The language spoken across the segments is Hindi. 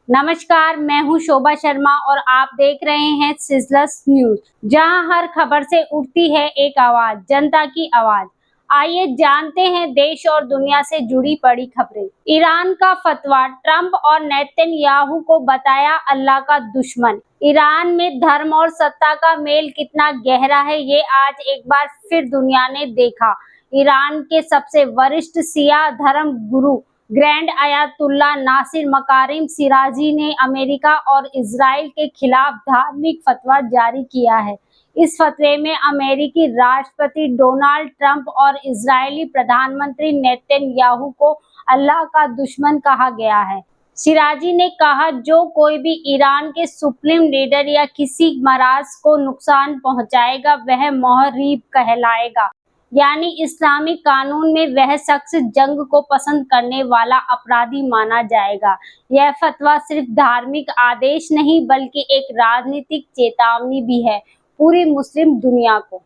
नमस्कार, मैं हूं शोभा शर्मा और आप देख रहे हैं सिजलर्स न्यूज, जहां हर खबर से उठती है एक आवाज, जनता की आवाज। आइए जानते हैं देश और दुनिया से जुड़ी बड़ी खबरें। ईरान का फतवा, ट्रंप और नेतन्याहू को बताया अल्लाह का दुश्मन। ईरान में धर्म और सत्ता का मेल कितना गहरा है, ये आज एक बार फिर दुनिया ने देखा। ईरान के सबसे वरिष्ठ शिया धर्म गुरु ग्रैंड आयतुल्ला नासिर मकारिम सिराजी ने अमेरिका और इजराइल के खिलाफ धार्मिक फतवा जारी किया है। इस फतवे में अमेरिकी राष्ट्रपति डोनाल्ड ट्रंप और इजरायली प्रधानमंत्री नेतन्याहू को अल्लाह का दुश्मन कहा गया है। सिराजी ने कहा, जो कोई भी ईरान के सुप्रीम लीडर या किसी मराज को नुकसान पहुंचाएगा वह मुहर्रिब कहलाएगा, यानी इस्लामिक कानून में वह शख्स जंग को पसंद करने वाला अपराधी माना जाएगा। यह फतवा सिर्फ धार्मिक आदेश नहीं बल्कि एक राजनीतिक चेतावनी भी है पूरी मुस्लिम दुनिया को।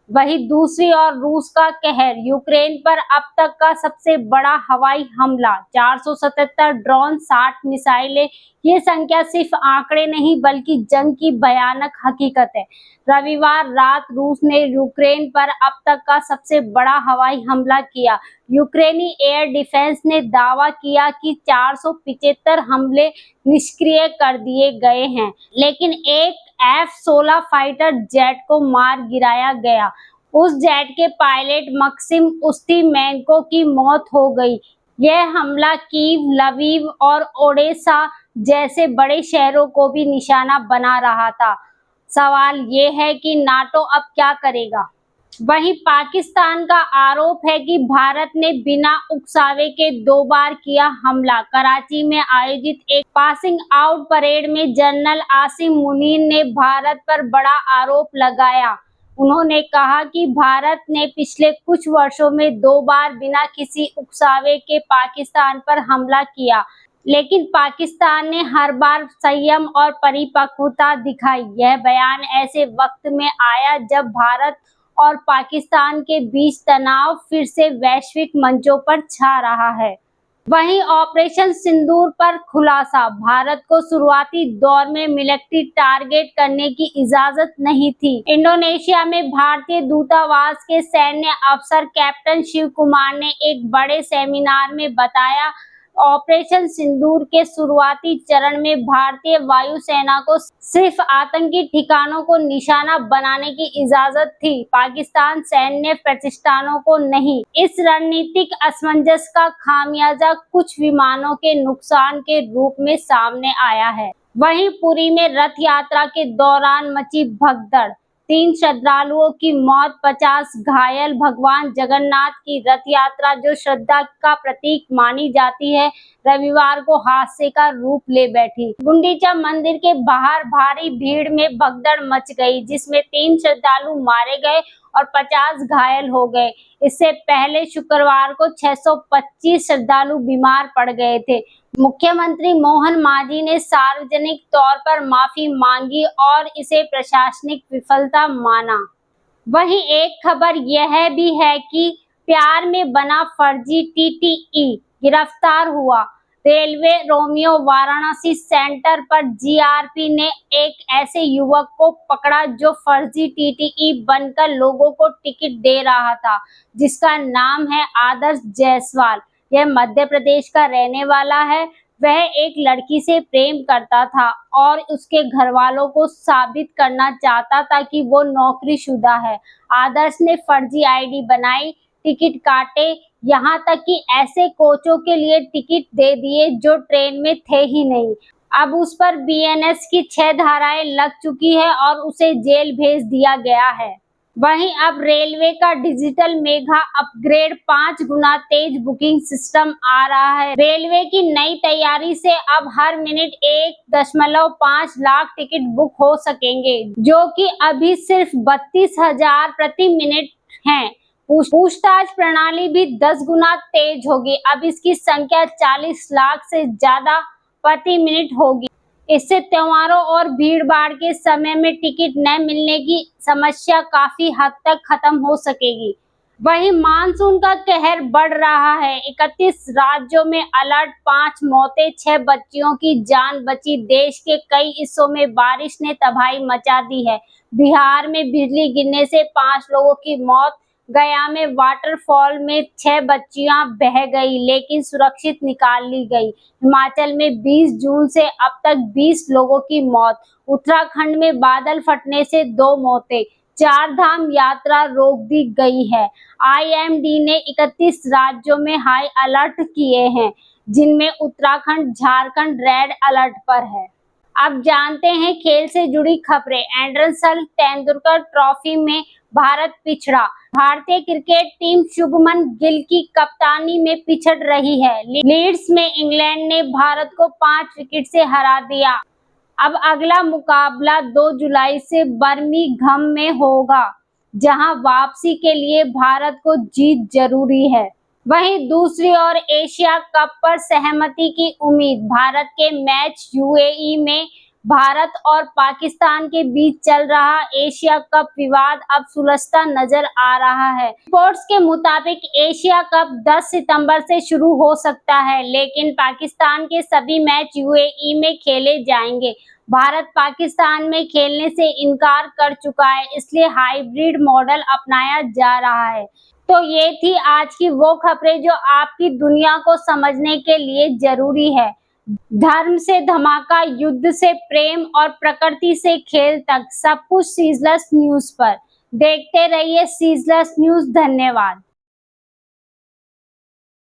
वहीं दूसरी ओर रूस का कहर, यूक्रेन पर अब तक का सबसे बड़ा हवाई हमला, 477 ड्रोन, 60 मिसाइलें। ये संख्या सिर्फ आंकड़े नहीं बल्कि जंग की भयानक हकीकत है। रविवार रात रूस ने यूक्रेन पर अब तक का सबसे बड़ा हवाई हमला किया। यूक्रेनी एयर डिफेंस ने दावा किया कि 475 हमले निष्क्रिय कर दिए गए हैं, लेकिन एक F-16 फाइटर जेट को मार गिराया गया। उस जेट के पायलट मक्सिम उस्तिमेंको की मौत हो गई। यह हमला कीव, लवीव और ओडेसा जैसे बड़े शहरों को भी निशाना बना रहा था। सवाल ये है कि नाटो अब क्या करेगा। वहीं पाकिस्तान का आरोप है कि भारत ने बिना उकसावे के 2 बार किया हमला। कराची में आयोजित एक पासिंग आउट परेड में जनरल आसिम मुनीर ने भारत पर बड़ा आरोप लगाया। उन्होंने कहा कि भारत ने पिछले कुछ वर्षों में 2 बार बिना किसी उकसावे के पाकिस्तान पर हमला किया, लेकिन पाकिस्तान ने हर बार संयम और परिपक्वता दिखाई। यह बयान ऐसे वक्त में आया जब भारत और पाकिस्तान के बीच तनाव फिर से वैश्विक मंचों पर छा रहा है। वहीं ऑपरेशन सिंदूर पर खुलासा, भारत को शुरुआती दौर में मिलिट्री टारगेट करने की इजाजत नहीं थी। इंडोनेशिया में भारतीय दूतावास के सैन्य अफसर कैप्टन शिव कुमार ने एक बड़े सेमिनार में बताया, ऑपरेशन सिंदूर के शुरुआती चरण में भारतीय वायुसेना को सिर्फ आतंकी ठिकानों को निशाना बनाने की इजाजत थी, पाकिस्तान सैन्य प्रतिष्ठानों को नहीं। इस रणनीतिक असमंजस का खामियाजा कुछ विमानों के नुकसान के रूप में सामने आया है। वहीं पुरी में रथ यात्रा के दौरान मची भगदड़, 3 श्रद्धालुओं की मौत, 50 घायल। भगवान जगन्नाथ की रथ यात्रा, जो श्रद्धा का प्रतीक मानी जाती है, रविवार को हादसे का रूप ले बैठी। गुंडीचा मंदिर के बाहर भारी भीड़ में भगदड़ मच गई, जिसमें 3 श्रद्धालु मारे गए और 50 घायल हो गए। इससे पहले शुक्रवार को 625 श्रद्धालु बीमार पड़ गए थे। मुख्यमंत्री मोहन मांझी ने सार्वजनिक तौर पर माफी मांगी और इसे प्रशासनिक विफलता माना। वहीं एक खबर यह भी है कि प्यार में बना फर्जी टीटीई गिरफ्तार हुआ। रेलवे रोमियो वाराणसी सेंटर पर जीआरपी ने एक ऐसे युवक को पकड़ा जो फर्जी टीटीई बनकर लोगों को टिकट दे रहा था, जिसका नाम है आदर्श जायसवाल। यह मध्य प्रदेश का रहने वाला है। वह एक लड़की से प्रेम करता था और उसके घर वालों को साबित करना चाहता था कि वो नौकरीशुदा है। आदर्श ने फर्जी आईडी बनाई, टिकट काटे, यहाँ तक कि ऐसे कोचों के लिए टिकट दे दिए जो ट्रेन में थे ही नहीं। अब उस पर बीएनएस की 6 धाराएं लग चुकी है और उसे जेल भेज दिया गया है। वहीं अब रेलवे का डिजिटल मेगा अपग्रेड 5 गुना तेज बुकिंग सिस्टम आ रहा है। रेलवे की नई तैयारी से अब हर मिनट 1.5 लाख टिकट बुक हो सकेंगे, जो कि अभी सिर्फ 32,000 प्रति मिनट हैं। पूछताछ प्रणाली भी 10 गुना तेज होगी। अब इसकी संख्या 40 लाख से ज्यादा प्रति मिनट होगी। इससे त्योहारों और भीड़ भाड़ के समय में टिकट न मिलने की समस्या काफी हद तक खत्म हो सकेगी। वहीं मानसून का कहर बढ़ रहा है। 31 राज्यों में अलर्ट, 5 मौतें, 6 बच्चियों की जान बची। देश के कई हिस्सों में बारिश ने तबाही मचा दी है। बिहार में बिजली गिरने से 5 लोगों की मौत। गया में वाटरफॉल में 6 बच्चियां बह गई लेकिन सुरक्षित निकाल ली गई। हिमाचल में 20 जून से अब तक 20 लोगों की मौत। उत्तराखंड में बादल फटने से 2 मौतें। 4 धाम यात्रा रोक दी गई है। आईएमडी ने 31 राज्यों में हाई अलर्ट किए हैं, जिनमें उत्तराखंड, झारखंड रेड अलर्ट पर है। अब जानते हैं खेल से जुड़ी खबरें। एंडरसन तेंदुलकर ट्रॉफी में भारत पिछड़ा। भारतीय क्रिकेट टीम शुभमन गिल की कप्तानी में पिछड़ रही है। लीड्स में इंग्लैंड ने भारत को 5 विकेट से हरा दिया। अब अगला मुकाबला 2 जुलाई से बर्मिंघम में होगा, जहां वापसी के लिए भारत को जीत जरूरी है। वहीं दूसरी ओर एशिया कप पर सहमति की उम्मीद। भारत के मैच यूएई में भारत और पाकिस्तान के बीच चल रहा एशिया कप विवाद अब सुलझता नजर आ रहा है। रिपोर्ट्स के मुताबिक एशिया कप 10 सितंबर से शुरू हो सकता है, लेकिन पाकिस्तान के सभी मैच यूएई में खेले जाएंगे। भारत पाकिस्तान में खेलने से इनकार कर चुका है, इसलिए हाइब्रिड मॉडल अपनाया जा रहा है। तो ये थी आज की वो खबरें जो आपकी दुनिया को समझने के लिए जरूरी है। धर्म से धमाका, युद्ध से प्रेम और प्रकृति से खेल तक, सब कुछ सीजलस न्यूज पर। देखते रहिए सीजलस न्यूज। धन्यवाद।